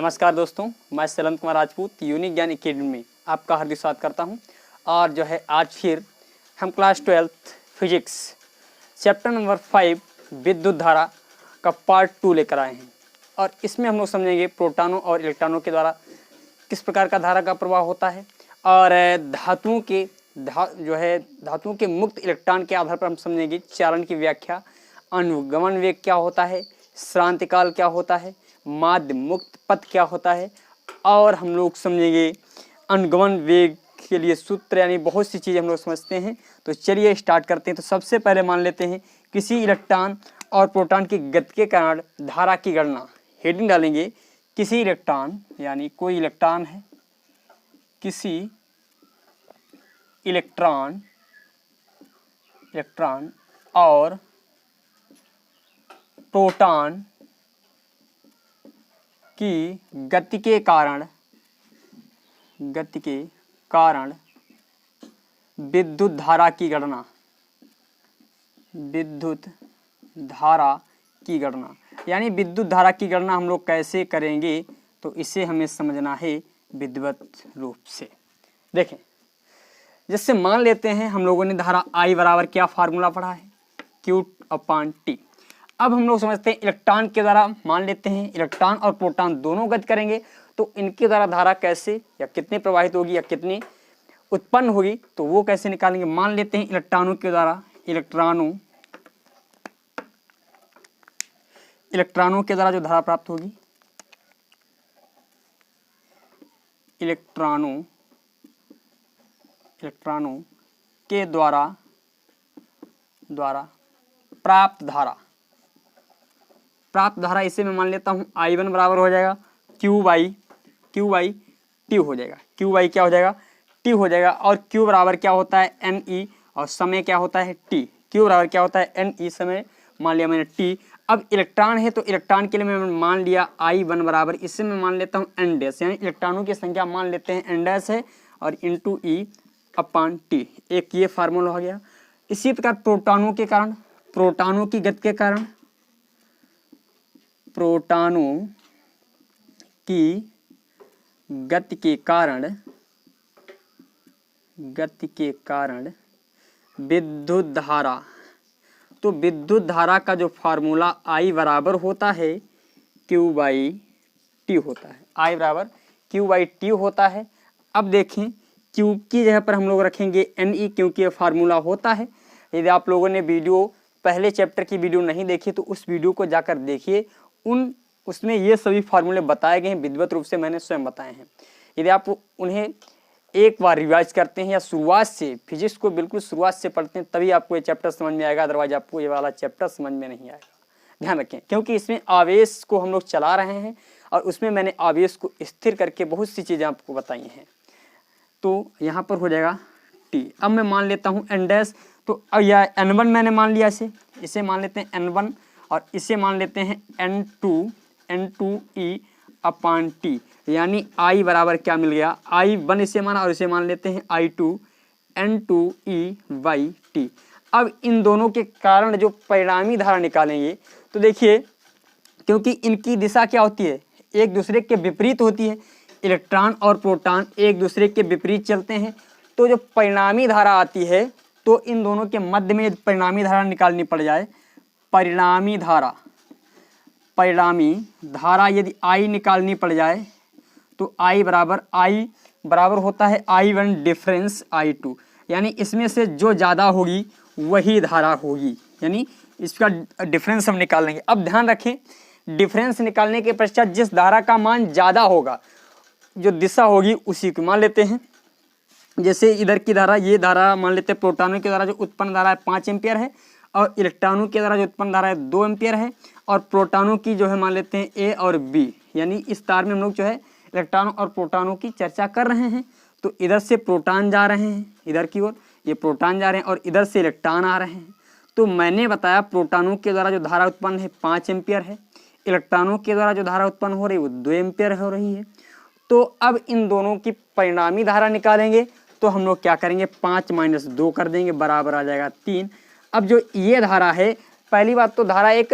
नमस्कार दोस्तों, मैं सैलंत कुमार राजपूत यूनिक ज्ञान एकेडमी में आपका हार्दिक स्वागत करता हूं। और जो है आज फिर हम क्लास 12 फिजिक्स चैप्टर नंबर 5 विद्युत धारा का पार्ट 2 लेकर आए हैं। और इसमें हम लोग समझेंगे प्रोटॉनों और इलेक्ट्रॉनों के द्वारा किस प्रकार का धारा का प्रवाह होता है। और धातुओं के मुक्त इलेक्ट्रॉन के आधार पर हम समझेंगे चालन की व्याख्या, अनुगमन वेग क्या होता है, श्रांतिकाल क्या होता है, माध्य मुक्त पथ क्या होता है। और हम लोग समझेंगे अनुगमन वेग के लिए सूत्र, यानी बहुत सी चीज़ें हम लोग समझते हैं। तो चलिए स्टार्ट करते हैं। तो सबसे पहले मान लेते हैं किसी इलेक्ट्रॉन और प्रोटॉन की गति के कारण धारा की गणना। हेडिंग डालेंगे किसी इलेक्ट्रॉन, यानी कोई इलेक्ट्रॉन है, किसी इलेक्ट्रॉन और प्रोटॉन की गति के कारण विद्युत धारा की गणना, यानी विद्युत धारा की गणना हम लोग कैसे करेंगे, तो इसे हमें समझना है विधिवत रूप से। देखें, जैसे मान लेते हैं हम लोगों ने धारा I बराबर क्या फार्मूला पढ़ा है, Q/T। अब हम लोग समझते हैं इलेक्ट्रॉन के द्वारा, मान लेते हैं इलेक्ट्रॉन और प्रोटॉन दोनों गति करेंगे तो इनके द्वारा धारा कैसे या कितने प्रवाहित होगी या कितनी उत्पन्न होगी, तो वो कैसे निकालेंगे। मान लेते हैं इलेक्ट्रॉनों के द्वारा जो धारा प्राप्त होगी, इलेक्ट्रॉनों के द्वारा प्राप्त धारा इसे मैं मान लेता हूं I1 बराबर हो जाएगा Q/T हो जाएगा। Q/, क्या हो जाएगा, T हो जाएगा। और Q बराबर क्या होता है, NE, और समय क्या होता है T। Q बराबर क्या होता है, NE, समय मान लिया मैंने T। अब इलेक्ट्रॉन है तो इलेक्ट्रॉन के लिए मैं मान लिया I1 बराबर, इससे मैं मान लेता हूँ N डैश, यानी इलेक्ट्रॉनों की संख्या मान लेते हैं N डैश है और इंटू E/T, एक ये फार्मूला हो गया। इसी प्रकार प्रोटॉनों की गति के कारण, विद्युत धारा, तो विद्युत धारा का जो फार्मूला I बराबर होता है Q/T होता है। I बराबर Q/T होता है। अब देखें Q की जगह पर हम लोग रखेंगे NE, क्योंकि ये फार्मूला होता है। यदि आप लोगों ने पहले चैप्टर की वीडियो नहीं देखी तो उस वीडियो को जाकर देखिए, उसमें ये सभी फार्मूले बताए गए हैं, विधिवत रूप से मैंने स्वयं बताए हैं। यदि आप उन्हें एक बार रिवाइज करते हैं या शुरुआत से फिजिक्स को बिल्कुल शुरुआत से पढ़ते हैं, तभी आपको ये चैप्टर समझ में आएगा, अदरवाइज आपको ये वाला चैप्टर समझ में नहीं आएगा। ध्यान रखें, क्योंकि इसमें आवेश को हम लोग चला रहे हैं और उसमें मैंने आवेश को स्थिर करके बहुत सी चीज़ें आपको बताई हैं। तो यहाँ पर हो जाएगा T। अब मैं मान लेता हूँ N डैश, तो यह N1 मैंने मान लिया, इसे मान लेते हैं N1 और इसे मान लेते हैं N2E/T, यानी I बराबर क्या मिल गया, I1 इसे माना और इसे मान लेते हैं I2 N2E/T। अब इन दोनों के कारण जो परिणामी धारा निकालेंगे, तो देखिए क्योंकि इनकी दिशा क्या होती है, एक दूसरे के विपरीत होती है, इलेक्ट्रॉन और प्रोटॉन एक दूसरे के विपरीत चलते हैं, तो जो परिणामी धारा आती है, तो इन दोनों के मध्य में परिणामी धारा निकालनी पड़ जाए, परिणामी धारा यदि I निकालनी पड़ जाए तो I बराबर होता है I1 डिफरेंस I2, यानी इसमें से जो ज़्यादा होगी वही धारा होगी, यानी इसका डिफरेंस हम निकालेंगे। अब ध्यान रखें, डिफरेंस निकालने के पश्चात जिस धारा का मान ज़्यादा होगा, जो दिशा होगी उसी को मान लेते हैं। जैसे इधर की धारा, ये धारा मान लेते हैं प्रोटॉनों के द्वारा जो उत्पन्न धारा है 5 एम्पियर है और इलेक्ट्रॉनों के द्वारा जो उत्पन्न धारा है 2 एम्पियर है, और प्रोटॉनों की जो है मान लेते हैं A और B, यानी इस तार में हम लोग जो है इलेक्ट्रॉनों और प्रोटॉनों की चर्चा कर रहे हैं। तो इधर से प्रोटॉन जा रहे हैं, इधर की ओर ये प्रोटॉन जा रहे हैं और इधर से इलेक्ट्रॉन आ रहे हैं। तो मैंने बताया प्रोटॉनों के द्वारा जो धारा उत्पन्न है 5 एम्पियर है, इलेक्ट्रॉनों के द्वारा जो धारा उत्पन्न हो रही है वो 2 एम्पियर हो रही है। तो अब इन दोनों की परिणामी धारा निकालेंगे, तो हम लोग क्या करेंगे, 5 - 2 कर देंगे, बराबर आ जाएगा 3। अब जो ये धारा है, पहली बात तो धारा एक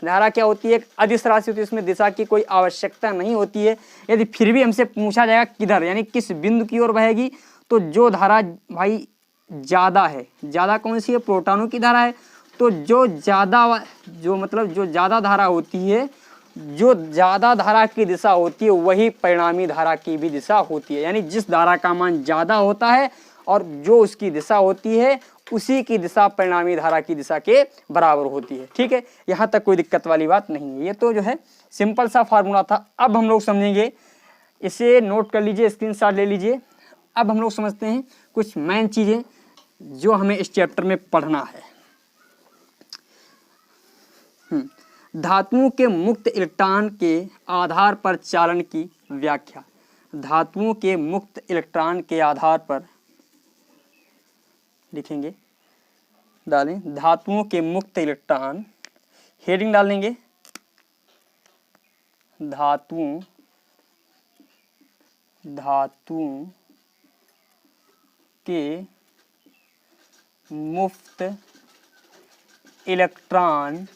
धारा क्या होती है, एक अदिश राशि होती है, इसमें दिशा की कोई आवश्यकता नहीं होती है। यदि फिर भी हमसे पूछा जाएगा किधर, यानी किस बिंदु की ओर बहेगी, तो जो धारा भाई ज़्यादा है, ज़्यादा कौन सी है, प्रोटॉनों की धारा है, तो जो ज़्यादा जो ज़्यादा धारा होती है, जो ज़्यादा धारा की दिशा होती है वही परिणामी धारा की भी दिशा होती है। यानी जिस धारा का मान ज़्यादा होता है और जो उसकी दिशा होती है उसी की दिशा परिणामी धारा की दिशा के बराबर होती है। ठीक है, यहाँ तक कोई दिक्कत वाली बात नहीं है। ये तो जो है सिंपल सा फार्मूला था। अब हम लोग समझेंगे, इसे नोट कर लीजिए, स्क्रीनशॉट ले लीजिए। अब हम लोग समझते हैं कुछ मेन चीज़ें जो हमें इस चैप्टर में पढ़ना है। धातुओं के मुक्त इलेक्ट्रॉन के आधार पर चालन की व्याख्या। धातुओं के मुक्त इलेक्ट्रॉन के आधार पर लिखेंगे, डालें धातुओं के मुक्त इलेक्ट्रॉन, हेडिंग डालेंगे धातुओं के मुक्त इलेक्ट्रॉन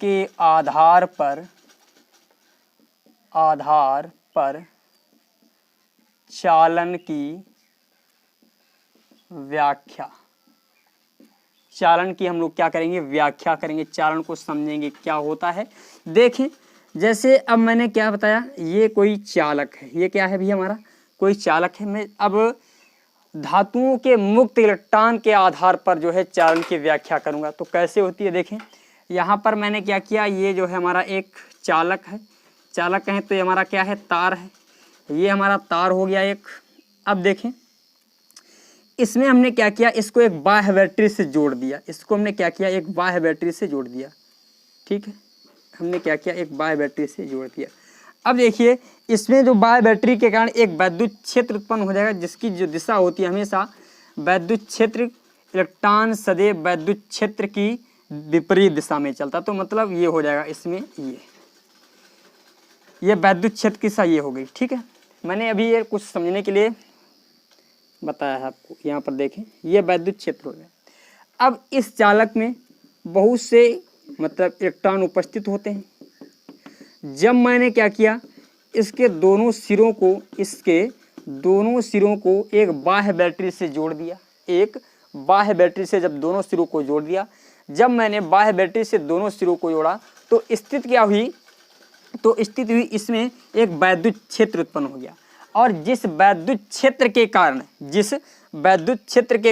के आधार पर चालन की व्याख्या। चालन की हम लोग क्या करेंगे, व्याख्या करेंगे, चालन को समझेंगे क्या होता है। देखें, जैसे अब मैंने क्या बताया, ये कोई चालक है, ये क्या है भी हमारा कोई चालक है। मैं अब धातुओं के मुक्त इलेक्ट्रॉन के आधार पर जो है चालन की व्याख्या करूंगा। तो कैसे होती है, देखें यहाँ पर मैंने क्या किया, ये जो है हमारा एक चालक है, चालक है तो ये हमारा क्या है, तार है, ये हमारा तार हो गया एक। अब देखें इसमें हमने क्या किया, इसको एक बाह्य बैटरी से जोड़ दिया, इसको हमने क्या किया, एक बाह्य बैटरी से जोड़ दिया। ठीक है, हमने क्या किया, एक बाह्य बैटरी से जोड़ दिया। अब देखिए इसमें जो बाह्य बैटरी के कारण एक वैद्युत क्षेत्र उत्पन्न हो जाएगा, जिसकी जो दिशा होती है हमेशा वैद्युत क्षेत्र, इलेक्ट्रॉन सदैव वैद्युत क्षेत्र की विपरीत दिशा में चलता। तो मतलब ये हो जाएगा इसमें, ये वैद्युत क्षेत्र की दिशा ये हो गई। ठीक है, मैंने अभी ये कुछ समझने के लिए बताया है आपको। यहाँ पर देखें ये वैद्युत क्षेत्र हो गया। अब इस चालक में बहुत से मतलब इलेक्ट्रॉन उपस्थित होते हैं। जब मैंने क्या किया, इसके दोनों सिरों को एक बाह्य बैटरी से जोड़ दिया, एक बाह्य बैटरी से जब दोनों सिरों को जोड़ दिया, जब मैंने बाह्य बैटरी से दोनों सिरों को जोड़ा तो स्थिति क्या हुई, तो स्थिति हुई इसमें एक वैद्युत क्षेत्र उत्पन्न हो गया। और जिस वैद्युत क्षेत्र के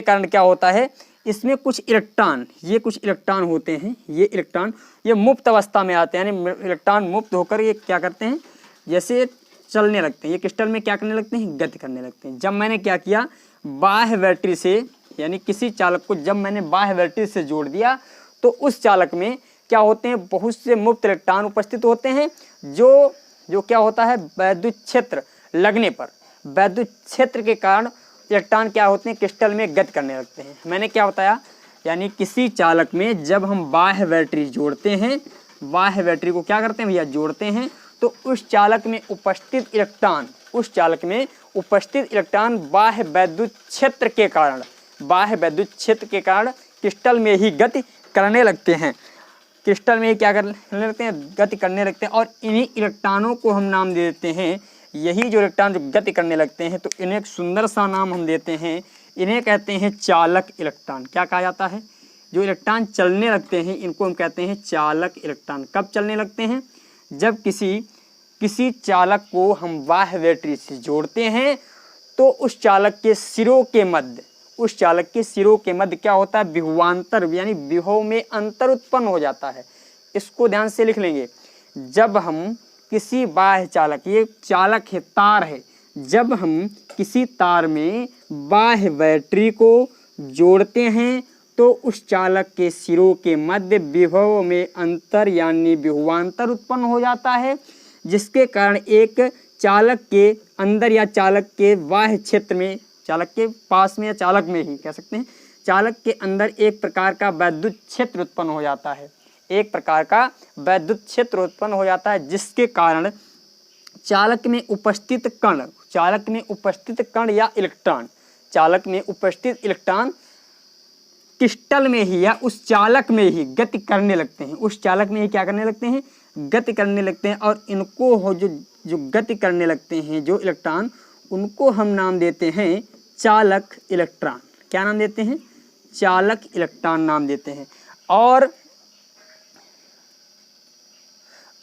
कारण क्या होता है, इसमें कुछ इलेक्ट्रॉन, ये कुछ इलेक्ट्रॉन होते हैं, ये इलेक्ट्रॉन ये मुक्त अवस्था में आते हैं, यानी इलेक्ट्रॉन मुक्त होकर ये क्या करते हैं, जैसे चलने लगते हैं, ये क्रिस्टल में क्या करने लगते हैं, गति करने लगते हैं। जब मैंने क्या किया, बाह्य बैटरी से, यानी किसी चालक को जब मैंने बाह्य बैटरी से जोड़ दिया तो उस चालक में क्या होते हैं, बहुत से मुक्त इलेक्ट्रॉन उपस्थित होते हैं, जो क्या होता है, वैद्युत क्षेत्र लगने पर, वैद्युत क्षेत्र के कारण इलेक्ट्रॉन क्या होते हैं, क्रिस्टल में गति करने लगते हैं। मैंने क्या बताया, यानी किसी चालक में जब हम बाह्य बैटरी जोड़ते हैं, बाह्य बैटरी को क्या करते हैं भैया, जोड़ते हैं, तो उस चालक में उपस्थित इलेक्ट्रॉन बाह्य वैद्युत क्षेत्र के कारण क्रिस्टल में ही गति करने लगते हैं, क्रिस्टल में ही क्या करने लगते हैं, गति करने लगते हैं। और इन्हीं इलेक्ट्रॉनों को हम नाम दे देते हैं, यही जो इलेक्ट्रॉन जो गति करने लगते हैं तो इन्हें एक सुंदर सा नाम हम देते हैं, इन्हें कहते हैं चालक इलेक्ट्रॉन। क्या कहा जाता है, जो इलेक्ट्रॉन चलने लगते हैं इनको हम कहते हैं चालक इलेक्ट्रॉन। कब चलने लगते हैं, जब किसी चालक को हम बाह्य बैटरी से जोड़ते हैं तो उस चालक के सिरों के मध्य क्या होता है, विभवांतर, यानी विभव में अंतर उत्पन्न हो जाता है। इसको ध्यान से लिख लेंगे। जब हम किसी बाह्य चालक, ये चालक है, तार है, जब हम किसी तार में बाह्य बैटरी को जोड़ते हैं तो उस चालक के सिरों के मध्य विभव में अंतर यानी विभवांतर उत्पन्न हो जाता है, जिसके कारण एक चालक के अंदर या चालक के बाह्य क्षेत्र में, चालक के पास में या चालक में ही कह सकते हैं, चालक के अंदर एक प्रकार का वैद्युत क्षेत्र उत्पन्न हो जाता है, जिसके कारण चालक में उपस्थित कण या इलेक्ट्रॉन, क्रिस्टल में ही या उस चालक में ही गति करने लगते हैं, उस चालक में ही क्या करने लगते हैं, गति करने लगते हैं। और इनको हो जो गति करने लगते हैं जो इलेक्ट्रॉन, उनको हम नाम देते हैं चालक इलेक्ट्रॉन। क्या नाम देते हैं, चालक इलेक्ट्रॉन नाम देते हैं।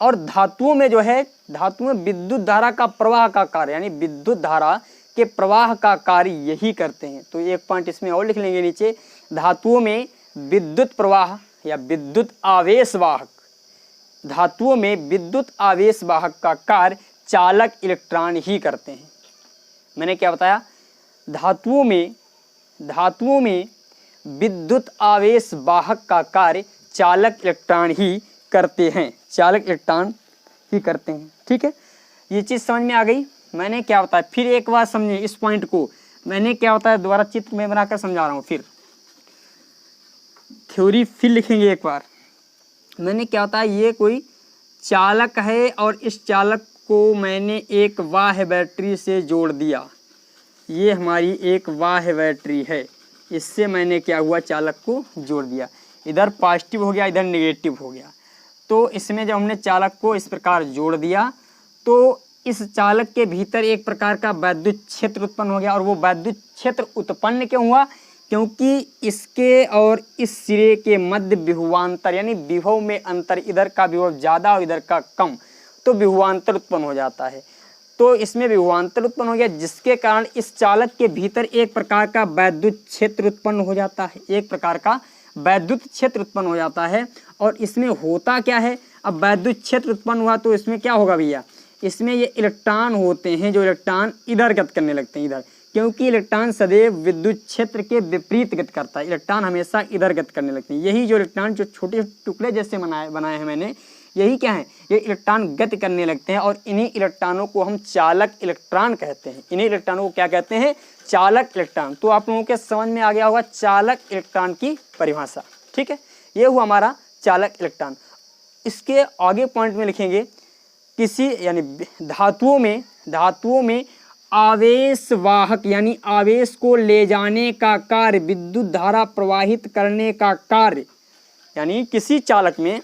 और धातुओं में जो है, धातुओं में विद्युत धारा का प्रवाह का कार्य, यानी विद्युत धारा के प्रवाह का कार्य यही करते हैं। तो एक पॉइंट इसमें और लिख लेंगे नीचे, धातुओं में विद्युत प्रवाह या विद्युत आवेश वाहक, धातुओं में विद्युत आवेश वाहक का कार्य चालक इलेक्ट्रॉन ही करते हैं। मैंने क्या बताया, धातुओं में विद्युत आवेश वाहक का कार्य चालक इलेक्ट्रॉन ही करते हैं, चालक इलेक्ट्रॉन ही करते हैं। ठीक है, ये चीज़ समझ में आ गई। मैंने क्या बताया, फिर एक बार समझिए इस पॉइंट को, मैंने क्या बताया दोबारा चित्र में बनाकर समझा रहा हूँ। फिर थ्योरी फिर लिखेंगे एक बार। मैंने क्या बताया, ये कोई चालक है और इस चालक को मैंने एक बाह्य बैटरी से जोड़ दिया। ये हमारी एक बाह्य बैटरी है, इससे मैंने क्या हुआ, चालक को जोड़ दिया। इधर पॉजिटिव हो गया, इधर नेगेटिव हो गया। तो इसमें जब हमने चालक को इस प्रकार जोड़ दिया तो इस चालक के भीतर एक प्रकार का वैद्युत क्षेत्र उत्पन्न हो गया। और वो वैद्युत क्षेत्र उत्पन्न क्यों हुआ, क्योंकि इसके और इस सिरे के मध्य विभवांतर, यानी विभव में अंतर, इधर का विभव ज़्यादा और इधर का कम, तो विभवांतर उत्पन्न हो जाता है। तो इसमें विभवांतर उत्पन्न हो गया, जिसके कारण इस चालक के भीतर एक प्रकार का वैद्युत क्षेत्र उत्पन्न हो जाता है, एक प्रकार का वैद्युत क्षेत्र उत्पन्न हो जाता है। और इसमें होता क्या है, अब वैद्युत क्षेत्र उत्पन्न हुआ तो इसमें क्या होगा भैया, इसमें ये इलेक्ट्रॉन होते हैं जो इलेक्ट्रॉन इधर गति करने लगते हैं, इधर, क्योंकि इलेक्ट्रॉन सदैव विद्युत क्षेत्र के विपरीत गति करता है, इलेक्ट्रॉन हमेशा इधर गति करने लगते हैं। यही जो इलेक्ट्रॉन जो छोटे टुकड़े जैसे बनाए हैं मैंने, यही क्या है, ये इलेक्ट्रॉन गति करने लगते हैं। और इन्हीं इलेक्ट्रॉनों को हम चालक इलेक्ट्रॉन कहते हैं, इन्हीं इलेक्ट्रॉनों को क्या कहते हैं, चालक इलेक्ट्रॉन। तो आप लोगों के समझ में आ गया होगा चालक इलेक्ट्रॉन की परिभाषा। ठीक है, ये हुआ हमारा चालक इलेक्ट्रॉन। इसके आगे पॉइंट में लिखेंगे, किसी यानी धातुओं में आवेश वाहक, यानी आवेश को ले जाने का कार्य, विद्युत धारा प्रवाहित करने का कार्य, यानी किसी चालक में,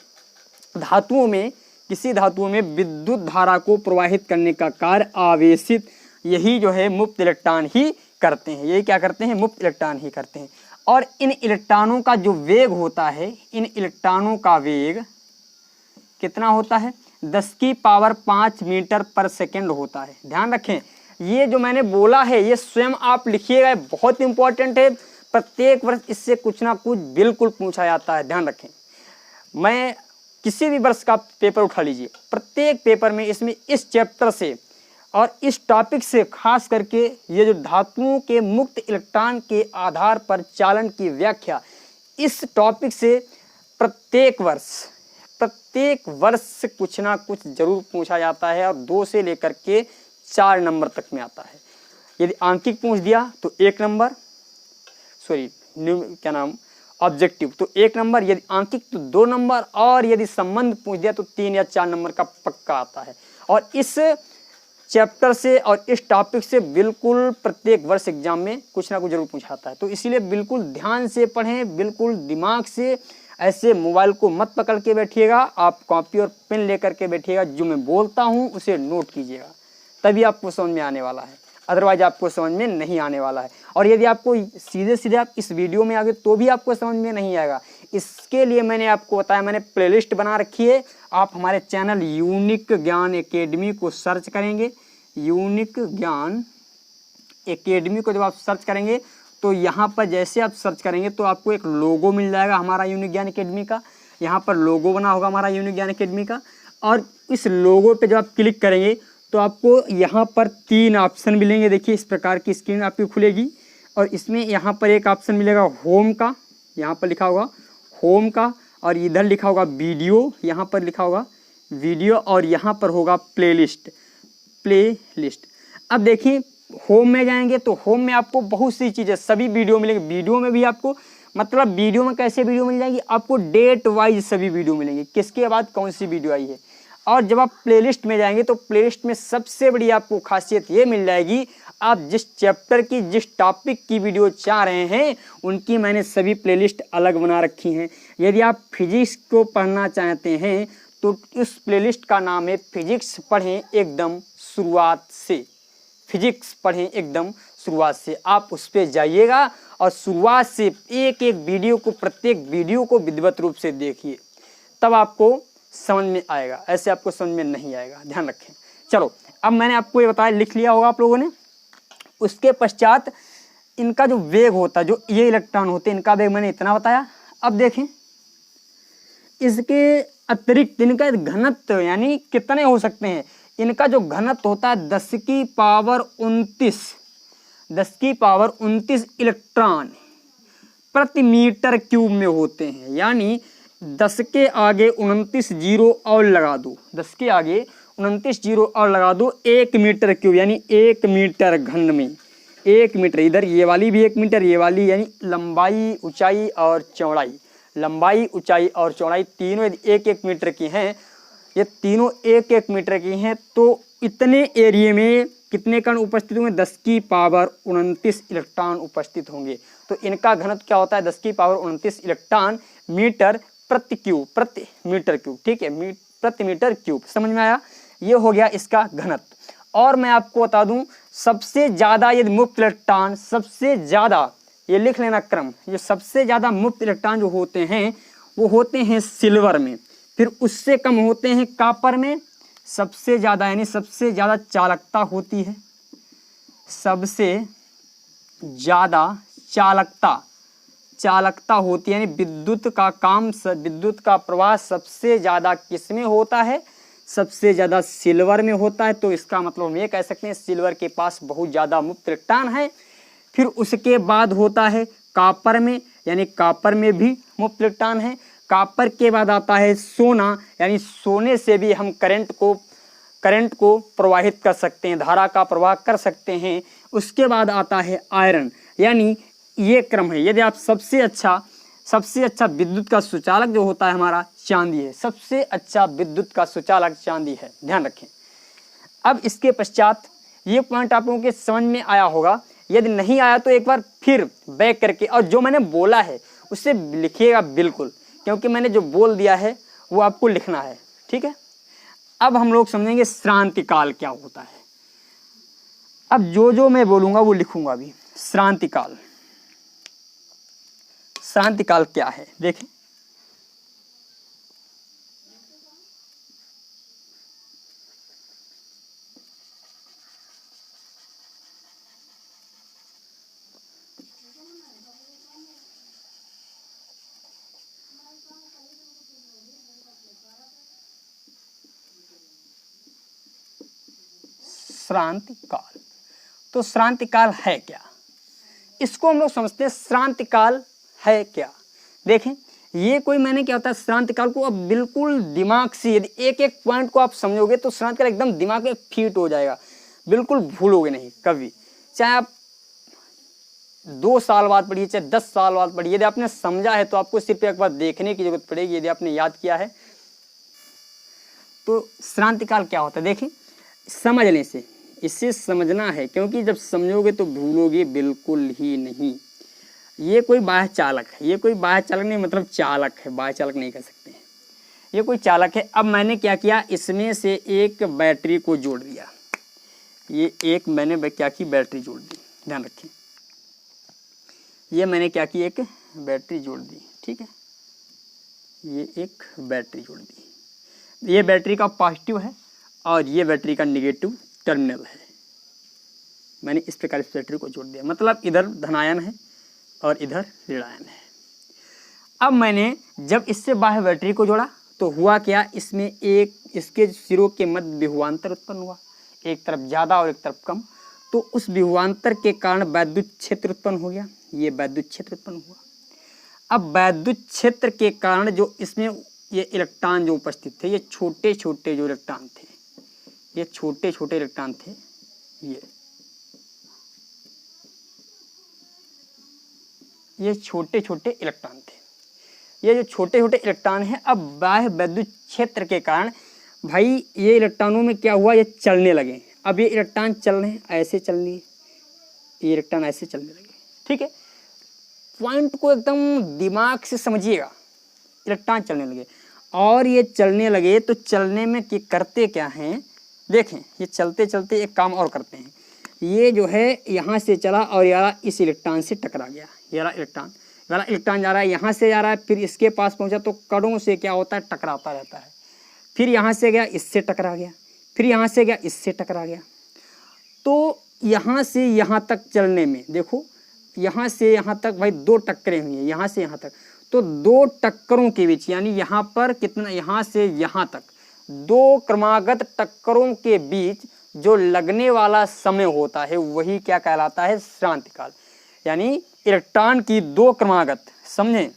किसी धातुओं में विद्युत धारा को प्रवाहित करने का कार्य आवेशित, यही जो है मुक्त इलेक्ट्रॉन ही करते हैं। यही क्या करते हैं, मुक्त इलेक्ट्रॉन ही करते हैं। और इन इलेक्ट्रॉनों का जो वेग होता है, इन इलेक्ट्रॉनों का वेग कितना होता है, 10⁵ मीटर पर सेकेंड होता है। ध्यान रखें, ये जो मैंने बोला है ये स्वयं आप लिखिएगा, बहुत इंपॉर्टेंट है। प्रत्येक वर्ष इससे कुछ ना कुछ बिल्कुल पूछा जाता है, ध्यान रखें। मैं किसी भी वर्ष का पेपर उठा लीजिए, प्रत्येक पेपर में इसमें इस चैप्टर से और इस टॉपिक से खास करके ये जो धातुओं के मुक्त इलेक्ट्रॉन के आधार पर चालन की व्याख्या, इस टॉपिक से प्रत्येक वर्ष से कुछ ना कुछ जरूर पूछा जाता है। और 2 से लेकर के 4 नंबर तक में आता है। यदि आंकिक पूछ दिया तो 1 नंबर, ऑब्जेक्टिव तो 1 नंबर, यदि आंकिक तो 2 नंबर, और यदि संबंध पूछ दिया तो 3 या 4 नंबर का पक्का आता है। और इस चैप्टर से और इस टॉपिक से बिल्कुल प्रत्येक वर्ष एग्जाम में कुछ ना कुछ जरूर पूछाता है। तो इसीलिए बिल्कुल ध्यान से पढ़ें, बिल्कुल दिमाग से, ऐसे मोबाइल को मत पकड़ के बैठिएगा, आप कॉपी और पेन लेकर के बैठिएगा, जो मैं बोलता हूँ उसे नोट कीजिएगा, तभी आपको समझ में आने वाला है, अदरवाइज आपको समझ में नहीं आने वाला है। और यदि आपको सीधे आप इस वीडियो में आ गए तो भी आपको समझ में नहीं आएगा। इसके लिए मैंने आपको बताया, मैंने प्लेलिस्ट बना रखी है। आप हमारे चैनल यूनिक ज्ञान एकेडमी को सर्च करेंगे, यूनिक ज्ञान एकेडमी को जब आप सर्च करेंगे तो यहाँ पर जैसे आप सर्च करेंगे तो आपको एक लोगो मिल जाएगा हमारा यूनिक ज्ञान एकेडमी का। यहाँ पर लोगो बना होगा हमारा यूनिक ज्ञान एकेडमी का, और इस लोगो पे जब आप क्लिक करेंगे तो आपको यहाँ पर 3 ऑप्शन मिलेंगे। देखिए, इस प्रकार की स्क्रीन आपकी खुलेगी और इसमें यहाँ पर एक ऑप्शन मिलेगा होम का, यहाँ पर लिखा होगा होम का, और इधर लिखा होगा वीडियो, यहाँ पर लिखा होगा वीडियो, और यहाँ पर होगा प्लेलिस्ट। अब देखिए, होम में जाएंगे तो होम में आपको बहुत सी चीज़ें, सभी वीडियो मिलेंगे। वीडियो में भी आपको, मतलब वीडियो में कैसे वीडियो मिल जाएगी, आपको डेट वाइज सभी वीडियो मिलेंगे, किसके बाद कौन सी वीडियो आई है। और जब आप प्लेलिस्ट में जाएंगे तो प्लेलिस्ट में सबसे बड़ी आपको खासियत ये मिल जाएगी, आप जिस चैप्टर की, जिस टॉपिक की वीडियो चाह रहे हैं उनकी मैंने सभी प्लेलिस्ट अलग बना रखी हैं। यदि आप फिजिक्स को पढ़ना चाहते हैं तो उस प्लेलिस्ट का नाम है फिजिक्स पढ़ें एकदम शुरुआत से। फिजिक्स पढ़ें एकदम शुरुआत से, आप उस पर जाइएगा और शुरुआत से एक एक वीडियो को, प्रत्येक वीडियो को विधिवत रूप से देखिए, तब आपको समझ में आएगा, ऐसे आपको समझ में नहीं आएगा, ध्यान रखें। चलो अब मैंने आपको ये बताया, लिख लिया होगा आप लोगों ने। उसके पश्चात इनका जो वेग होता है, जो ये इलेक्ट्रॉन होते हैं, इनका वेग मैंने इतना बताया। अब देखें इसके अतिरिक्त इनका घनत्व यानी कितने हो सकते हैं। इनका जो घनत्व होता है 10 की पावर 29 इलेक्ट्रॉन प्रति मीटर क्यूब में होते हैं। यानी 10 के आगे 29 जीरो और लगा दो, 10 के आगे 29 जीरो और लगा दो, 1 मीटर क्यूब यानी 1 मीटर घन में 1 मीटर। इधर ये वाली भी 1 मीटर, ये वाली, यानी लंबाई, ऊंचाई और चौड़ाई, लंबाई, ऊंचाई और चौड़ाई तीनों 1-1 मीटर की हैं। ये तीनों 1-1 मीटर की हैं, तो इतने एरिया में कितने कण उपस्थित होंगे? 10 की पावर 29 इलेक्ट्रॉन उपस्थित होंगे। तो इनका घनत्व क्या होता है? 10 की पावर 29 इलेक्ट्रॉन मीटर प्रति क्यूब, प्रति मीटर क्यूब, ठीक है, प्रति मीटर क्यूब। समझ में आया? ये हो गया इसका घनत्व। और मैं आपको बता दूं, सबसे ज्यादा यदि मुक्त इलेक्ट्रॉन, सबसे ज्यादा, ये लिख लेना क्रम, ये सबसे ज्यादा मुक्त इलेक्ट्रॉन जो होते हैं वो होते हैं सिल्वर में, फिर उससे कम होते हैं कॉपर में, सबसे ज्यादा यानी सबसे ज्यादा चालकता होती है, सबसे ज्यादा चालकता होती है, यानी विद्युत का काम, विद्युत का प्रवाह सबसे ज्यादा किस में होता है? सबसे ज्यादा सिल्वर में होता है। तो इसका मतलब हम ये कह सकते हैं सिल्वर के पास बहुत ज्यादा मुक्त इलेक्ट्रॉन है। फिर उसके बाद होता है कॉपर में, यानी कॉपर में भी मुक्त इलेक्ट्रॉन है। कॉपर के बाद आता है सोना, यानी सोने से भी हम करंट को प्रवाहित कर सकते हैं, धारा का प्रवाह कर सकते हैं। उसके बाद आता है आयरन, यानी ये क्रम है। यदि आप सबसे अच्छा विद्युत का सुचालक जो होता है हमारा चांदी है, सबसे अच्छा विद्युत का सुचालक चांदी है, ध्यान रखें। अब इसके पश्चात ये पॉइंट आप लोगों के समझ में आया होगा। यदि नहीं आया तो एक बार फिर बैक करके और जो मैंने बोला है उससे लिखिएगा बिल्कुल, क्योंकि मैंने जो बोल दिया है वो आपको लिखना है, ठीक है। अब हम लोग समझेंगे श्रांति काल क्या होता है। अब जो मैं बोलूंगा वो लिखूंगा अभी। श्रांति काल क्या है देखें। श्रांति काल, तो श्रांति काल है क्या, इसको हम लोग समझते हैं। श्रांति काल है क्या, देखें। ये कोई मैंने क्या होता है श्रांति काल को, अब बिल्कुल दिमाग से यदि एक एक पॉइंट को आप समझोगे तो श्रांति काल एकदम दिमाग में फिट हो जाएगा, बिल्कुल भूलोगे नहीं कभी। चाहे आप 2 साल बाद पढ़िए, चाहे 10 साल बाद पढ़िए, यदि आपने समझा है तो आपको सिर्फ एक बार देखने की जरूरत पड़ेगी। यदि आपने याद किया है तो श्रांति काल क्या होता है देखें, समझने से, इससे समझना है, क्योंकि जब समझोगे तो भूलोगे बिल्कुल ही नहीं। ये कोई बाह्य चालक है, ये कोई बाह्य चालक नहीं, मतलब चालक है, बाह्य चालक नहीं कह सकते हैं, ये कोई चालक है। अब मैंने क्या किया, इसमें से एक बैटरी को जोड़ दिया, ये एक मैंने क्या की बैटरी जोड़ दी, ध्यान रखें। ये मैंने क्या की, एक बैटरी जोड़ दी, ठीक है, ये एक बैटरी जोड़ दी। ये बैटरी का पॉजिटिव है और ये बैटरी का निगेटिव टर्मिनल है। मैंने इस प्रकार इस बैटरी को जोड़ दिया, मतलब इधर धनायन है और इधर ऋणायन है। अब मैंने जब इससे बाह्य बैटरी को जोड़ा तो हुआ क्या, इसमें एक इसके सिरों के मध्य विभवांतर उत्पन्न हुआ, एक तरफ ज़्यादा और एक तरफ कम। तो उस विभवांतर के कारण वैद्युत क्षेत्र उत्पन्न हो गया, ये वैद्युत क्षेत्र उत्पन्न हुआ। अब वैद्युत क्षेत्र के कारण जो इसमें ये इलेक्ट्रॉन जो उपस्थित थे, ये छोटे छोटे जो इलेक्ट्रॉन थे, ये छोटे छोटे इलेक्ट्रॉन थे, ये छोटे छोटे इलेक्ट्रॉन थे। ये जो छोटे छोटे इलेक्ट्रॉन हैं, अब बाह्य वैद्युत क्षेत्र के कारण भाई ये इलेक्ट्रॉनों में क्या हुआ, ये चलने लगे। अब ये इलेक्ट्रॉन चल रहे हैं, ऐसे चल लिए, ये इलेक्ट्रॉन ऐसे चलने लगे। ठीक है, पॉइंट को एकदम दिमाग से समझिएगा। इलेक्ट्रॉन चलने लगे और ये चलने लगे तो चलने में करते क्या हैं, देखें ये चलते चलते एक काम और करते हैं। ये जो है यहाँ से चला और यार इस इलेक्ट्रॉन से टकरा गया। ये वाला इलेक्ट्रॉन जा रहा है, यहाँ से जा रहा है, फिर इसके पास पहुँचा तो कणों से क्या होता है, टकराता रहता है। फिर यहाँ से गया इससे टकरा गया, फिर यहाँ से गया इससे टकरा गया। तो यहाँ से यहाँ तक चलने में देखो, यहाँ से यहाँ तक भाई 2 टक्करें हुई हैं, यहाँ से यहाँ तक। तो 2 टक्करों के बीच यानी यहाँ पर कितना, यहाँ से यहाँ तक 2 क्रमागत टक्करों के बीच जो लगने वाला समय होता है वही क्या कहलाता है, श्रांतिकाल। यानी इलेक्ट्रॉन की 2 क्रमागत, समझे,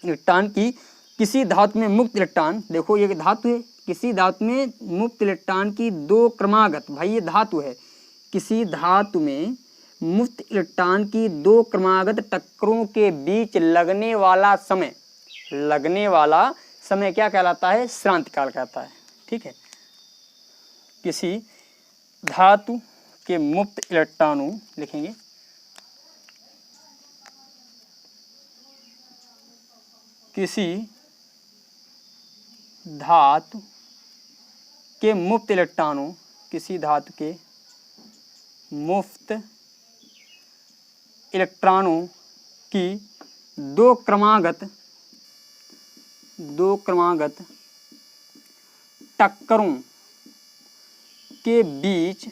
इलेक्ट्रॉन की किसी धातु में मुक्त इलेक्ट्रॉन, देखो ये धातु है, किसी धातु में मुक्त इलेक्ट्रॉन की 2 क्रमागत, भाई ये धातु है, किसी धातु में मुक्त इलेक्ट्रॉन की 2 क्रमागत टक्करों के बीच लगने वाला समय क्या कहलाता है, श्रांतिकाल कहता है। ठीक है, किसी धातु के मुक्त इलेक्ट्रॉनों, लिखेंगे किसी धातु के मुक्त इलेक्ट्रॉनों, किसी धातु के मुक्त इलेक्ट्रॉनों की 2 क्रमागत टक्करों के बीच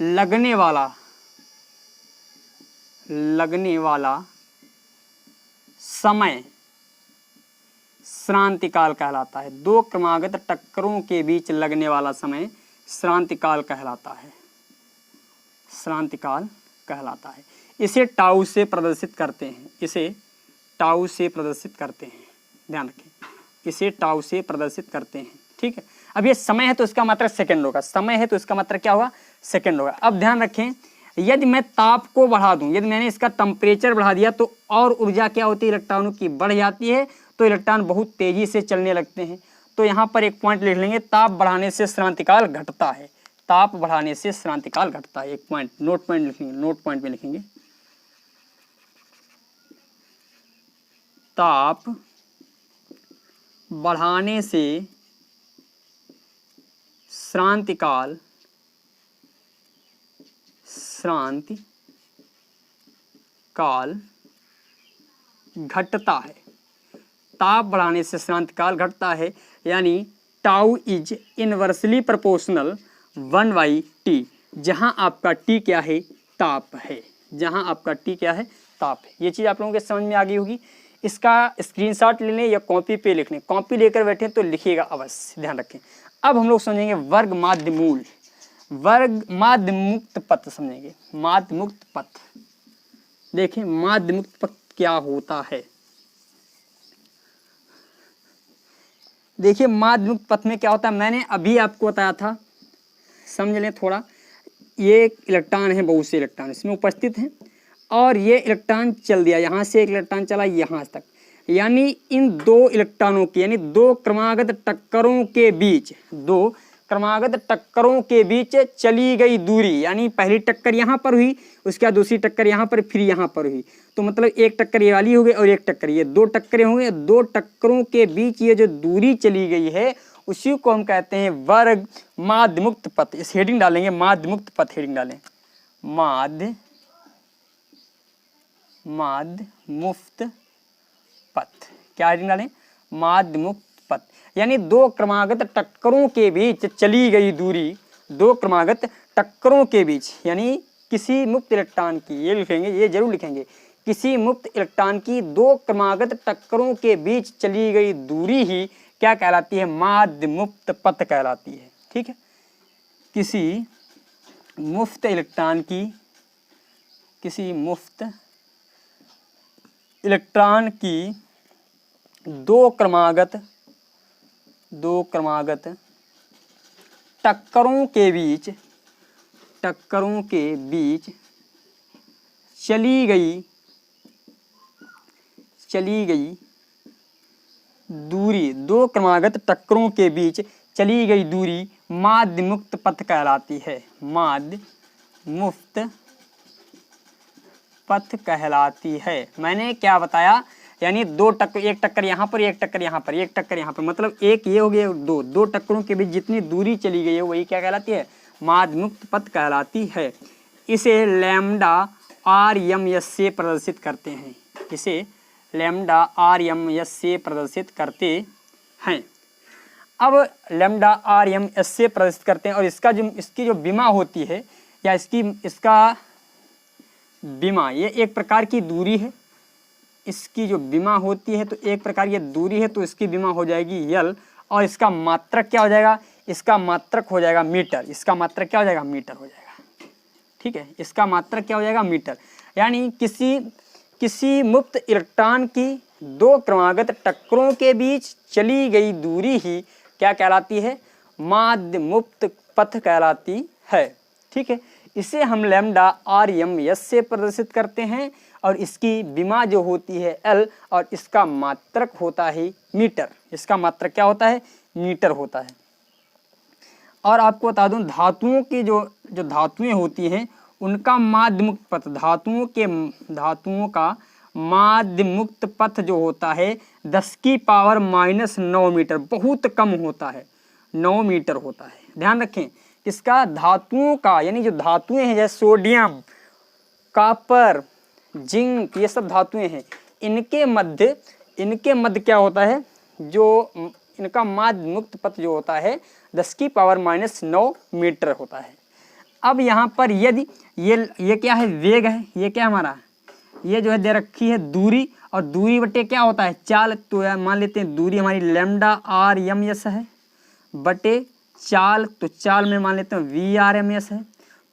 लगने वाला समय श्रांतिकाल कहलाता है। 2 क्रमागत टक्करों के बीच लगने वाला समय श्रांतिकाल कहलाता है, श्रांतिकाल कहलाता है। इसे टाउ से प्रदर्शित करते हैं, इसे टाउ से प्रदर्शित करते हैं, ध्यान रखें, इसे टाउ से प्रदर्शित करते हैं। ठीक है, अब ये समय है तो इसका मात्रक सेकंड होगा, समय है तो इसका मात्रक क्या होगा, सेकंड होगा। अब ध्यान रखें, यदि मैं ताप को बढ़ा दूं, यदि मैंने इसका टेम्परेचर बढ़ा दिया तो और ऊर्जा क्या होती है, इलेक्ट्रॉनों की बढ़ जाती है, तो इलेक्ट्रॉन बहुत तेजी से चलने लगते हैं। तो यहाँ पर एक पॉइंट लिख लेंगे, ताप बढ़ाने से श्रांतिकाल घटता है, ताप बढ़ाने से श्रांतिकाल घटता है। एक पॉइंट, नोट पॉइंट लिखेंगे, नोट पॉइंट में लिखेंगे ताप बढ़ाने से श्रांतिकाल घटता है, ताप बढ़ाने से श्रांतिकाल घटता है। यानी tau is inversely proportional 1/T, जहाँ आपका T क्या है, ताप है, जहाँ आपका T क्या है, ताप है। ये चीज़ आप लोगों के समझ में आ गई होगी। इसका स्क्रीनशॉट ले लें या कॉपी पे लिख लें, कॉपी लेकर बैठे तो लिखिएगा अवश्य, ध्यान रखें। अब हम लोग समझेंगे वर्ग माध्य मूल, वर्ग माध्य मुक्त पथ समझेंगे, माध्य मुक्त पथ। देखिए माध्य मुक्त पथ क्या होता है, देखिए माध्य मुक्त पथ में क्या होता है, मैंने अभी आपको बताया था, समझ लें थोड़ा। ये एक इलेक्ट्रॉन है, बहुत से इलेक्ट्रॉन इसमें उपस्थित हैं और ये इलेक्ट्रॉन चल दिया, यहाँ से एक इलेक्ट्रॉन चला यहाँ तक, यानी इन 2 इलेक्ट्रॉनों की, यानी 2 क्रमागत टक्करों के बीच, 2 क्रमागत टक्करों के बीच चली गई दूरी, यानी पहली टक्कर यहाँ पर हुई, उसके बाद दूसरी टक्कर यहाँ पर, फिर यहाँ पर हुई, तो मतलब एक टक्कर ये वाली हो गई और एक टक्कर ये, 2 टक्करें होंगे। 2 टक्करों के बीच ये जो दूरी चली गई है उसी को हम कहते हैं वर्ग माध्य मुक्त पथ। इस हेडिंग डालेंगे, माध्य मुक्त पथ हेडिंग डालें, माध्य मुक्त पथ, क्या हेडिंग डालें, माध्य मुक्त पथ। यानी 2 क्रमागत टक्करों के बीच चली गई दूरी, 2 क्रमागत टक्करों के बीच, यानी किसी मुक्त इलेक्ट्रॉन की, ये लिखेंगे, ये जरूर लिखेंगे, किसी मुक्त इलेक्ट्रॉन की 2 क्रमागत टक्करों के बीच चली गई दूरी ही क्या कहलाती है, माध्य मुक्त पथ कहलाती है। ठीक है, किसी मुफ्त इलेक्ट्रॉन की, किसी मुफ्त इलेक्ट्रॉन की 2 क्रमागत टक्करों के बीच चली गई दूरी, 2 क्रमागत टक्करों के बीच चली गई दूरी माध्य मुक्त पथ कहलाती है, माध्य मुक्त पथ कहलाती है। मैंने क्या बताया, यानी एक टक्कर यहाँ पर, एक टक्कर यहाँ पर, एक टक्कर यहाँ पर, मतलब एक ये हो गया, दो टक्करों के बीच जितनी दूरी चली गई है वही क्या कहलाती है, मार्ग मुक्त पथ कहलाती है। इसे लैम्डा RMS से प्रदर्शित करते हैं, इसे लैम्डा RMS से प्रदर्शित करते हैं। अब लैम्डा RMS से प्रदर्शित करते हैं और इसकी जो विमा होती है या इसका विमा, ये एक प्रकार की दूरी है, इसकी जो विमा होती है तो एक प्रकार की दूरी है, तो इसकी विमा हो जाएगी L और इसका मात्रक क्या हो जाएगा, इसका मात्रक हो जाएगा मीटर, इसका मात्रक क्या हो जाएगा, मीटर हो जाएगा। ठीक है, इसका मात्रक क्या हो जाएगा, मीटर। यानी किसी मुक्त इलेक्ट्रॉन की दो क्रमागत टक्करों के बीच चली गई दूरी ही क्या कहलाती है, माध्य मुक्त पथ कहलाती है। ठीक है, इसे हम लैम्डा RMS से प्रदर्शित करते हैं और इसकी विमा जो होती है L और इसका मात्रक होता है मीटर, इसका मात्रक क्या होता है, मीटर होता है। और आपको बता दूं, धातुओं की जो धातुएं होती हैं उनका माध्य मुक्त पथ, धातुओं का माध्य मुक्त पथ जो होता है 10⁻⁹ मीटर, बहुत कम होता है, 9 मीटर होता है। ध्यान रखें, इसका धातुओं का, यानी जो धातुएं हैं जैसे सोडियम, कॉपर, जिंक, ये सब धातुएं हैं, इनके मध्य क्या होता है, जो इनका माध्य मुक्त पथ जो होता है 10⁻⁹ मीटर होता है। अब यहाँ पर यदि ये क्या है, वेग है, ये क्या हमारा, ये जो है दे रखी है दूरी, और दूरी बटे क्या होता है, चाल। तो मान लेते हैं दूरी हमारी लैम्डा RMS है बटे चाल, तो चाल में मान लेते हैं VRMS है।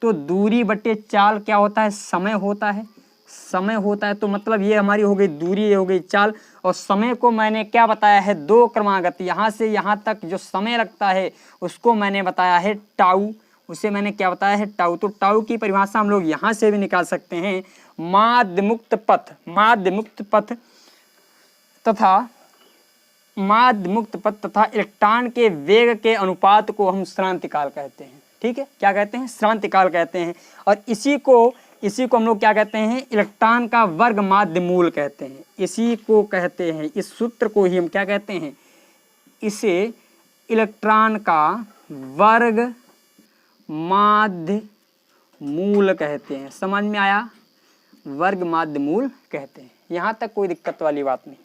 तो दूरी बटे चाल क्या होता है, समय होता है, समय होता है। तो मतलब ये हमारी हो गई दूरी, ये हो गई चाल, और समय को मैंने क्या बताया है, दो क्रमागत, यहाँ से यहाँ तक जो समय लगता है उसको मैंने बताया है टाउ, उसे मैंने क्या बताया है, टाउ। तो टाउ की परिभाषा हम लोग यहाँ से भी निकाल सकते हैं, माध्य मुक्त पथ तथा इलेक्ट्रॉन के वेग के अनुपात को हम श्रांतिकाल कहते हैं। ठीक है, क्या कहते हैं, श्रांतिकाल कहते हैं। और इसी को हम लोग क्या कहते हैं, इलेक्ट्रॉन का वर्ग माध्य मूल कहते हैं, इसी को कहते हैं, इस सूत्र को ही हम क्या कहते हैं, इसे इलेक्ट्रॉन का वर्ग माध्य मूल कहते हैं। समझ में आया, वर्ग माध्य मूल कहते हैं। यहाँ तक कोई दिक्कत वाली बात नहीं,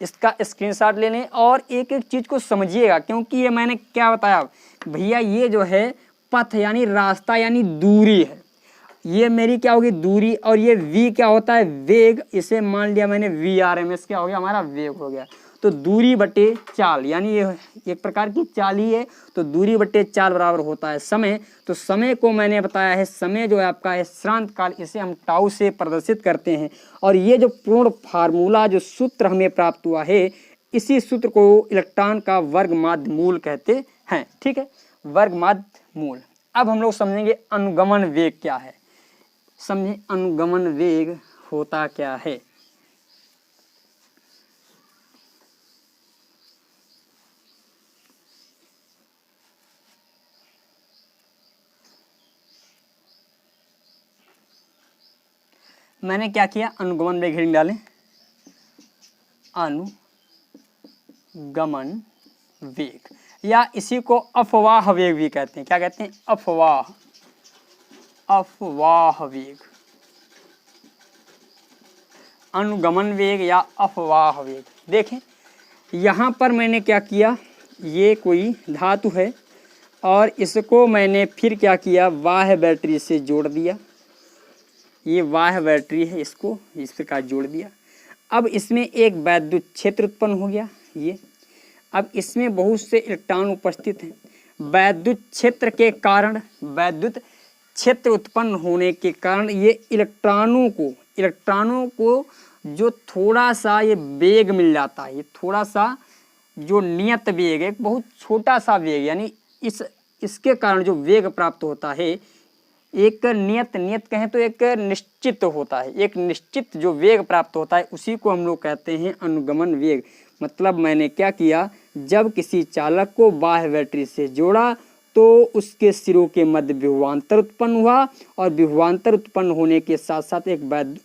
इसका स्क्रीनशॉट ले लें और एक एक चीज़ को समझिएगा, क्योंकि ये मैंने क्या बताया भैया, ये जो है पथ यानी रास्ता यानी दूरी है, ये मेरी क्या होगी दूरी, और ये V क्या होता है, वेग। इसे मान लिया मैंने VRMS क्या हो गया, हमारा वेग हो गया। तो दूरी बटे चाल, यानी ये एक प्रकार की चाल ही है, तो दूरी बटे चाल बराबर होता है समय। तो समय को मैंने बताया है, समय जो है आपका है श्रांत काल, इसे हम टाउ से प्रदर्शित करते हैं। और ये जो पूर्ण फार्मूला जो सूत्र हमें प्राप्त हुआ है, इसी सूत्र को इलेक्ट्रॉन का वर्ग माध्य मूल कहते हैं। ठीक है, वर्ग माध्य मूल। अब हम लोग समझेंगे अनुगमन वेग क्या है। समझें अनुगमन वेग होता क्या है। मैंने क्या किया, अनुगमन वेग हेडिंग डालें, अनुगमन वेग, या इसी को अफवाह वेग भी कहते हैं। क्या कहते हैं, अफवाह वेग, अनुगमन वेग या अफवाह वेग। देखें यहाँ पर मैंने क्या किया, ये कोई धातु है और इसको मैंने फिर क्या किया, बाह्य बैटरी से जोड़ दिया। ये बाह्य बैटरी है, इसको इस प्रकार जोड़ दिया। अब इसमें एक वैद्युत क्षेत्र उत्पन्न हो गया। ये अब इसमें बहुत से इलेक्ट्रॉन उपस्थित हैं। वैद्युत क्षेत्र के कारण, वैद्युत क्षेत्र उत्पन्न होने के कारण ये इलेक्ट्रॉनों को जो थोड़ा सा ये वेग मिल जाता है, ये थोड़ा सा जो नियत वेग है, बहुत छोटा सा वेग, यानी इसके कारण जो वेग प्राप्त होता है, एक नियत कहें तो एक निश्चित होता है, एक निश्चित जो वेग प्राप्त होता है, उसी को हम लोग कहते हैं अनुगमन वेग। मतलब मैंने क्या किया, जब किसी चालक को बाह्य बैटरी से जोड़ा तो उसके सिरों के मध्य विभवांतर उत्पन्न हुआ, और विभवांतर उत्पन्न होने के साथ साथ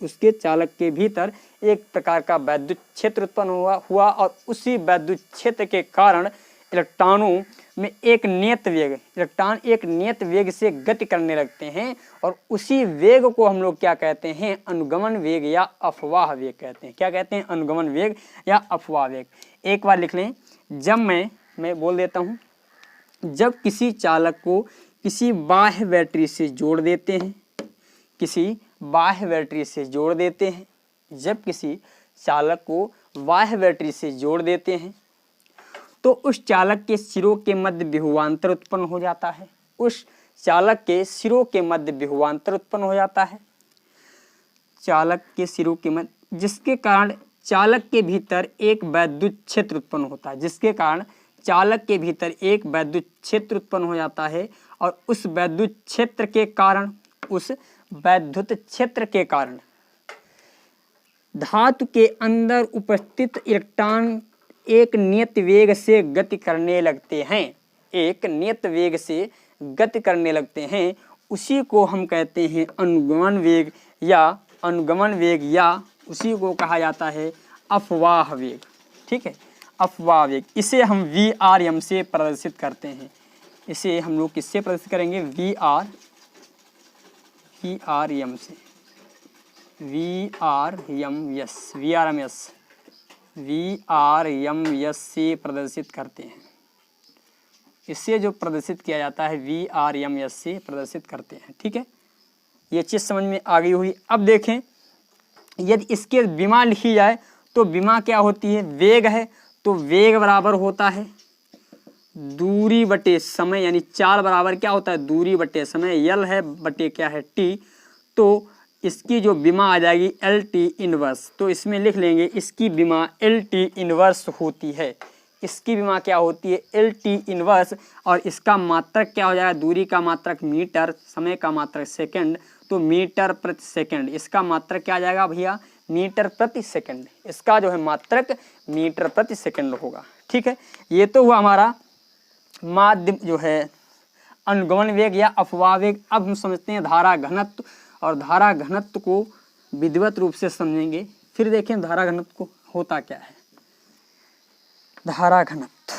उसके चालक के भीतर एक प्रकार का वैद्युत क्षेत्र उत्पन्न हुआ और उसी वैद्युत क्षेत्र के कारण इलेक्ट्रॉनों में इलेक्ट्रॉन एक नियत वेग से गति करने लगते हैं, और उसी वेग को हम लोग क्या कहते हैं, अनुगमन वेग या अफवाह वेग कहते हैं। क्या कहते हैं, अनुगमन वेग या अफवाह वेग। एक बार लिख लें, जब मैं बोल देता हूँ, जब किसी चालक को किसी बाह्य बैटरी से जोड़ देते हैं, जब किसी चालक को बाह्य बैटरी से जोड़ देते हैं तो उस चालक के सिरों के मध्य विभवांतर उत्पन्न हो जाता है। चालक के सिरों के मध्य, जिसके कारण चालक के भीतर एक वैद्युत क्षेत्र उत्पन्न होता है, और उस वैद्युत क्षेत्र के कारण धातु के अंदर उपस्थित इलेक्ट्रॉन एक नियत वेग से गति करने लगते हैं, उसी को हम कहते हैं अनुगमन वेग या उसी को कहा जाता है अफवाह वेग। ठीक है, अफवाह वेग। इसे हम VRM से प्रदर्शित करते हैं। इसे हम लोग किससे प्रदर्शित करेंगे, VRM से, VRMS से प्रदर्शित करते हैं। इससे जो प्रदर्शित किया जाता है VRMS से प्रदर्शित करते हैं। ठीक है, ये चीज़ समझ में आ गई हुई। अब देखें, यदि इसके विमा लिखी जाए तो विमा क्या होती है, वेग है, तो वेग बराबर होता है दूरी बटे समय, यानी चाल बराबर क्या होता है, दूरी बटे समय, L है बटे क्या है T, तो इसकी जो विमा आ जाएगी LT इनवर्स। तो इसमें लिख लेंगे इसकी विमा LT इनवर्स होती है। इसकी विमा क्या होती है, LT इनवर्स, और इसका मात्रक क्या हो जाएगा, दूरी का मात्रक मीटर, समय का मात्रक सेकंड, तो मीटर प्रति सेकंड। इसका मात्रक क्या आ जाएगा भैया, मीटर प्रति सेकंड। इसका जो है मात्रक मीटर प्रति सेकंड होगा। ठीक है, ये तो हुआ हमारा माध्यम जो है अनुगमन वेग या अफवाह वेग। अब हम समझते हैं धारा घनत्व, और धारा घनत्व को विधिवत रूप से समझेंगे। फिर देखें धारा घनत्व को होता क्या है। धारा घनत्व,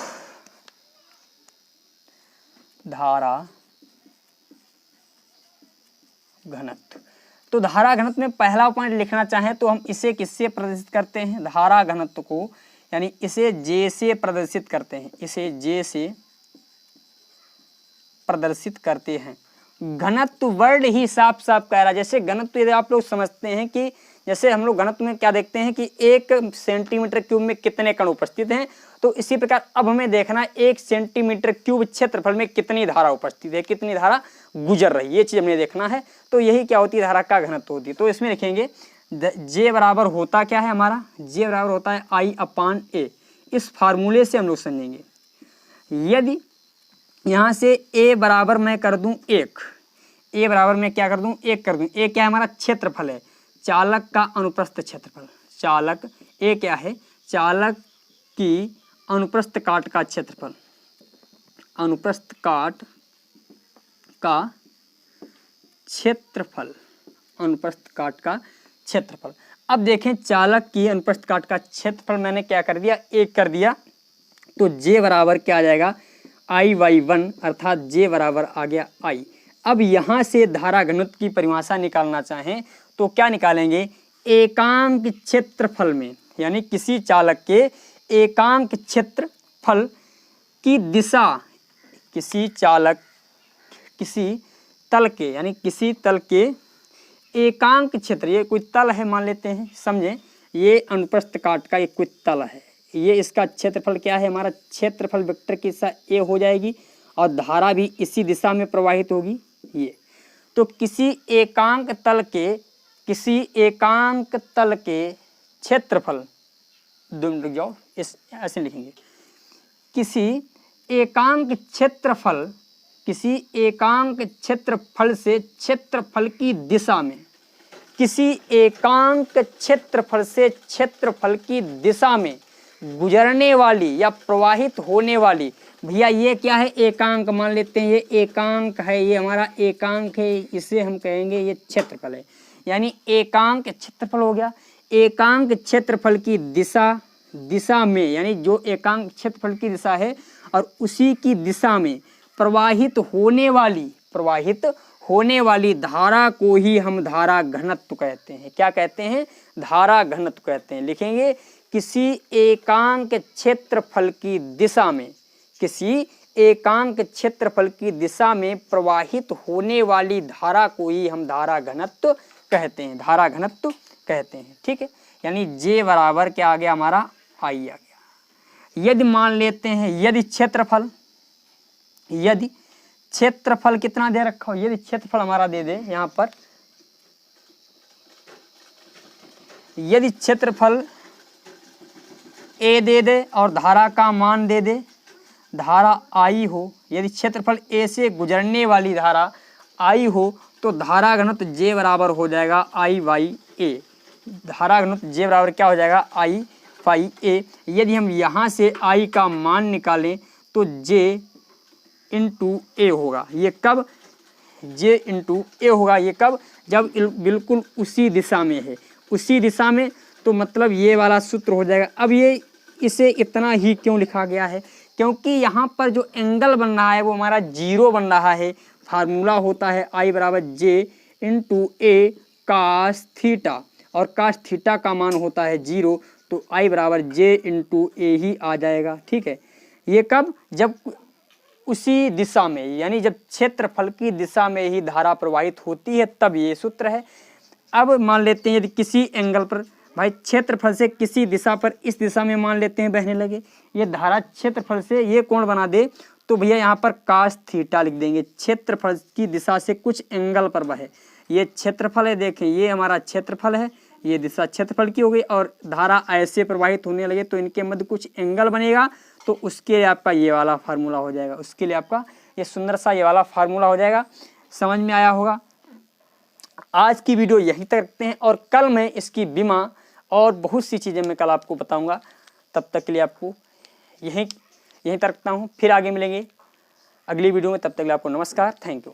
तो धारा घनत्व में पहला पॉइंट लिखना चाहें तो हम इसे किससे प्रदर्शित करते हैं, धारा घनत्व को, यानी इसे J से प्रदर्शित करते हैं। इसे J से प्रदर्शित करते हैं। घनत्व वर्ड ही साफ साफ कह रहा है। जैसे घनत्व यदि आप लोग समझते हैं कि जैसे हम लोग घनत्व में क्या देखते हैं कि 1 सेंटीमीटर क्यूब में कितने कण उपस्थित हैं, तो इसी प्रकार अब हमें देखना 1 सेंटीमीटर क्यूब क्षेत्रफल में कितनी धारा उपस्थित है, कितनी धारा गुजर रही है, ये चीज़ हमें देखना है। तो यही क्या होती है, धारा का घनत्व होती है। तो इसमें लिखेंगे J बराबर होता क्या है हमारा, J बराबर होता है I/A। इस फार्मूले से हम लोग समझेंगे। यदि यहाँ से A बराबर मैं कर दूं 1, A बराबर मैं क्या कर दूं 1 कर दूं, A क्या है हमारा क्षेत्रफल है, चालक का अनुप्रस्थ क्षेत्रफल। चालक A क्या है, चालक की अनुप्रस्थ काट का क्षेत्रफल, अनुप्रस्थ काट का क्षेत्रफल, अनुप्रस्थ काट का क्षेत्रफल। अब देखें चालक की अनुप्रस्थ काट का क्षेत्रफल मैंने क्या कर दिया, 1 कर दिया, तो J बराबर क्या आ जाएगा I/1, अर्थात J बराबर आ गया I। अब यहाँ से धारा घनत्व की परिभाषा निकालना चाहें तो क्या निकालेंगे, एकांक क्षेत्रफल में, यानी किसी चालक के एकांक क्षेत्रफल की दिशा, किसी चालक किसी तल के, यानी किसी तल के एकांक क्षेत्र, ये कोई तल है मान लेते हैं, समझें ये अनुप्रस्थ काट का एक कोई तल है, ये इसका क्षेत्रफल क्या है, हमारा क्षेत्रफल वेक्टर की दिशा A हो जाएगी और धारा भी इसी दिशा में प्रवाहित होगी ये। तो किसी एकांक तल के क्षेत्रफल, रुक जाओ, इस ऐसे लिखेंगे, किसी एकांक क्षेत्रफल से क्षेत्रफल की दिशा में, किसी एकांक क्षेत्रफल से क्षेत्रफल की दिशा में गुजरने वाली या प्रवाहित होने वाली, भैया ये क्या है, एकांक मान लेते हैं, ये एकांक है, ये हमारा एकांक है, इसे हम कहेंगे ये क्षेत्रफल है। यानी एकांक क्षेत्रफल हो गया। एकांक क्षेत्रफल की दिशा में, यानी जो एकांक क्षेत्रफल की दिशा है और उसी की दिशा में प्रवाहित होने वाली धारा को ही हम धारा घनत्व कहते हैं। क्या कहते हैं? धारा घनत्व कहते हैं। लिखेंगे किसी एकांक क्षेत्रफल की दिशा में, किसी एकांक क्षेत्रफल की दिशा में प्रवाहित होने वाली धारा को ही हम धारा घनत्व कहते हैं, धारा घनत्व कहते हैं। ठीक है, यानी J बराबर क्या आ गया हमारा, I आ गया। यदि मान लेते हैं, यदि क्षेत्रफल कितना दे रखा हो, यदि क्षेत्रफल हमारा दे दे यहाँ पर, यदि क्षेत्रफल A दे दे और धारा का मान दे दे, धारा I हो, यदि क्षेत्रफल A से गुजरने वाली धारा I हो, तो धारा घनत्व J बराबर हो जाएगा I/A। धारा घनत्व J बराबर क्या हो जाएगा, I/A। यदि हम यहाँ से I का मान निकालें तो J × A होगा। ये कब? J × A होगा। ये कब? जब बिल्कुल उसी दिशा में है, उसी दिशा में, तो मतलब ये वाला सूत्र हो जाएगा। अब ये इसे इतना ही क्यों लिखा गया है? क्योंकि यहाँ पर जो एंगल बन रहा है वो हमारा 0 बन रहा है। फार्मूला होता है I बराबर J × A cos थीटा, और cos थीटा का मान होता है 0, तो I बराबर J × A ही आ जाएगा। ठीक है, ये कब? जब उसी दिशा में, यानी जब क्षेत्रफल की दिशा में ही धारा प्रवाहित होती है, तब ये सूत्र है। अब मान लेते हैं यदि किसी एंगल पर, भाई क्षेत्रफल से किसी दिशा पर, इस दिशा में मान लेते हैं बहने लगे, ये धारा क्षेत्रफल से ये कोण बना दे, तो भैया यहाँ पर cos थीटा लिख देंगे। क्षेत्रफल की दिशा से कुछ एंगल पर बहे, ये क्षेत्रफल है, देखें ये हमारा क्षेत्रफल है, ये दिशा क्षेत्रफल की हो गई, और धारा ऐसे प्रवाहित होने लगे तो इनके मध्य कुछ एंगल बनेगा, तो उसके लिए आपका ये वाला फार्मूला हो जाएगा। उसके लिए आपका ये सुंदर सा ये वाला फार्मूला हो जाएगा। समझ में आया होगा। आज की वीडियो यहीं तक रखते हैं, और कल मैं इसकी बीमा और बहुत सी चीज़ें मैं कल आपको बताऊंगा। तब तक के लिए आपको यहीं तक रखता हूँ। फिर आगे मिलेंगे अगली वीडियो में। तब तक के लिए आपको नमस्कार, थैंक यू।